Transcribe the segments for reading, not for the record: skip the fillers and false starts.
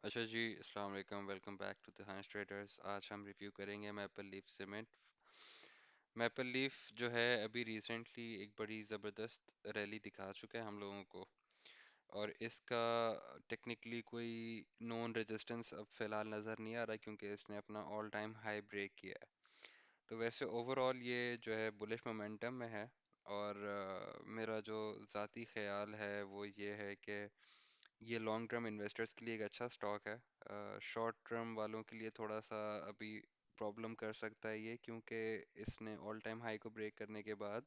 अच्छा जी, अस्सलाम वालेकुम, welcome back to the heist traders. आज हम रिव्यू करेंगे maple leaf cement. Maple leaf जो है अभी रिसेंटली एक बड़ी ज़बरदस्त रैली दिखा चुका है हम लोगों को, और इसका टेक्निकली कोई नॉन रेजिस्टेंस अब फ़िलहाल नज़र नहीं आ रहा क्योंकि इसने अपना ऑल टाइम हाई ब्रेक किया है। तो वैसे ओवरऑल ये जो है बुलिश मोमेंटम में है, और मेरा जो ज़ाती ख्याल है वो ये है कि ये लॉन्ग टर्म इन्वेस्टर्स के लिए एक अच्छा स्टॉक है। शॉर्ट टर्म वालों के लिए थोड़ा सा अभी प्रॉब्लम कर सकता है ये, क्योंकि इसने ऑल टाइम हाई को ब्रेक करने के बाद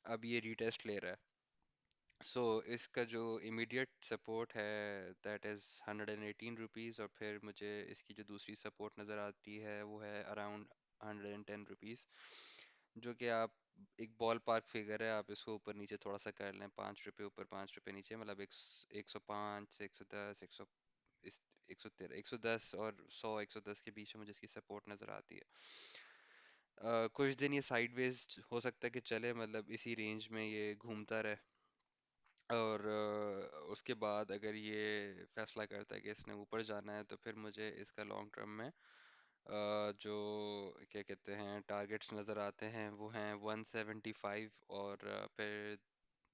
अब ये रीटेस्ट ले रहा है। सो इसका जो इमीडिएट सपोर्ट है दैट इज़ 118 रुपीज़, और फिर मुझे इसकी जो दूसरी सपोर्ट नज़र आती है वो है अराउंड 110 रुपीज़, जो कि आप एक बॉल पार्क फिगर है। आप इसको ऊपर नीचे थोड़ा सा कर लें, 5 रुपये ऊपर 5 रुपये नीचे, मतलब 105 से 110, 100, इस 113, 110 और 100, 110 के बीच में मुझे इसकी सपोर्ट नज़र आती है। कुछ दिन ये साइडवेज हो सकता है कि चले, मतलब इसी रेंज में ये घूमता रहे, और उसके बाद अगर ये फैसला करता है कि इसने ऊपर जाना है तो फिर मुझे इसका लॉन्ग टर्म में जो क्या कहते हैं टारगेट्स नज़र आते हैं वो हैं 175 और फिर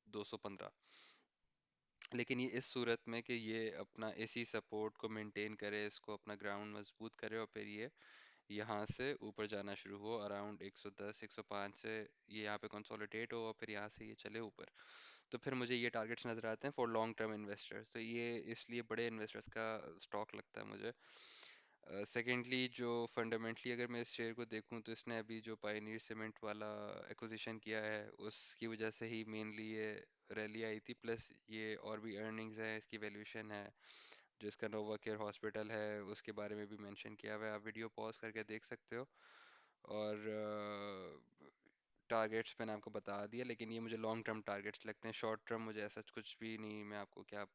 215। लेकिन ये इस सूरत में कि ये अपना इसी सपोर्ट को मेंटेन करे, इसको अपना ग्राउंड मजबूत करे, और फिर ये यहाँ से ऊपर जाना शुरू हो अराउंड 110 105 से, ये यहाँ पे कंसोलिडेट हो और फिर यहाँ से ये चले ऊपर। तो फिर मुझे ये टारगेट्स नज़र आते हैं फॉर लॉन्ग टर्म इन्वेस्टर्स, तो ये इसलिए बड़े इन्वेस्टर्स का स्टॉक लगता है मुझे। सेकेंडली जो फंडामेंटली अगर मैं इस शेयर को देखूं तो इसने अभी जो पायनीर सीमेंट वाला एक्विजिशन किया है उसकी वजह से ही मेनली ये रैली आई थी, प्लस ये और भी अर्निंग्स है, इसकी वैल्यूएशन है, जो इसका नोवा केयर हॉस्पिटल है उसके बारे में भी मेंशन किया हुआ है। आप वीडियो पॉज करके देख सकते हो, और टारगेट्स मैंने आपको बता दिया, लेकिन ये मुझे लॉन्ग टर्म टारगेट्स लगते हैं। शॉर्ट टर्म मुझे ऐसा कुछ भी नहीं, मैं आपको क्या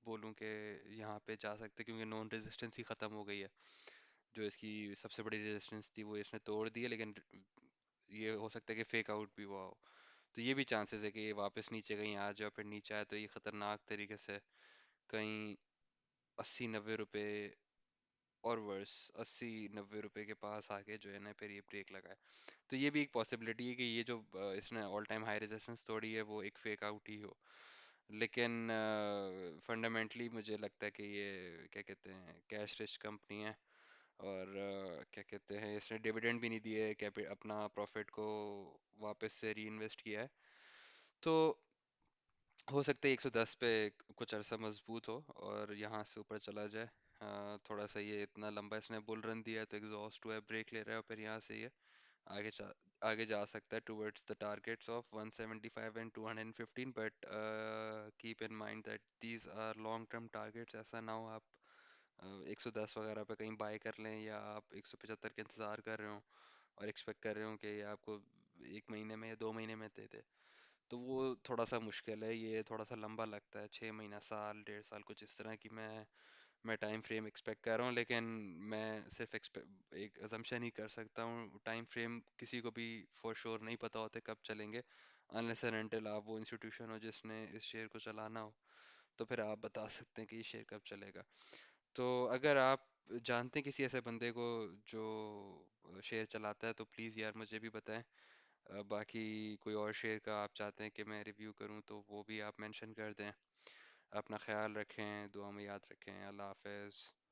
बोलूं कि यहाँ पे जा सकते, क्योंकि नॉन रेजिस्टेंस ही ख़त्म हो गई है। जो इसकी सबसे बड़ी रेजिस्टेंस थी वो इसने तोड़ दी है, लेकिन ये हो सकता है कि फेक आउट भी हुआ हो। तो ये भी चांसेस है कि ये वापस नीचे कहीं आ जाए, फिर नीचे आए तो ये ख़तरनाक तरीके से कहीं 80 90 रुपए और वर्स 80 90 रुपए के पास आके जो है ना फिर ये ब्रेक लगाए। तो ये भी एक पॉसिबिलिटी है कि ये जो इसने ऑल टाइम हाई रेजिस्टेंस तोड़ी है वो एक फेक आउट ही हो। लेकिन फंडामेंटली मुझे लगता है कि ये क्या कहते हैं कैश रिच कंपनी है, और क्या कहते हैं इसने डिविडेंड भी नहीं दिए है, अपना प्रॉफिट को वापस से री इन्वेस्ट किया है। तो हो सकता है 110 पे कुछ अरसा मजबूत हो और यहाँ से ऊपर चला जाए। थोड़ा सा ये इतना लंबा इसने बुल रन दिया है तो एग्जॉस्ट हुआ है, ब्रेक ले रहा है, और फिर यहाँ से ये आगे जा आगे जा सकता है towards the targets of 175 and 215, but keep in mind that these are long term targets. ऐसा ना हो आप 110 वगैरह पे कहीं बाय कर लें, या आप 175 के इंतज़ार कर रहे हो और एक्सपेक्ट कर रहे हो कि ये आपको 1 महीने में या 2 महीने में दे दे। तो वो थोड़ा सा मुश्किल है, ये थोड़ा सा लंबा लगता है, 6 महीना, साल, 1.5 साल, कुछ इस तरह की मैं टाइम फ्रेम एक्सपेक्ट कर रहा हूँ। लेकिन मैं सिर्फ एक अजम्पशन ही कर सकता हूँ, टाइम फ्रेम किसी को भी फॉर श्योर नहीं पता होते कब चलेंगे, अनलेस एंड अनटिल आप वो इंस्टीट्यूशन हो जिसने इस शेयर को चलाना हो, तो फिर आप बता सकते हैं कि ये शेयर कब चलेगा। तो अगर आप जानते हैं किसी ऐसे बंदे को जो शेयर चलाता है तो प्लीज़ यार मुझे भी बताएं। बाकी कोई और शेयर का आप चाहते हैं कि मैं रिव्यू करूं तो वो भी आप मेंशन कर दें। अपना ख्याल रखें, दुआ में याद रखें। अल्लाह हाफिज़।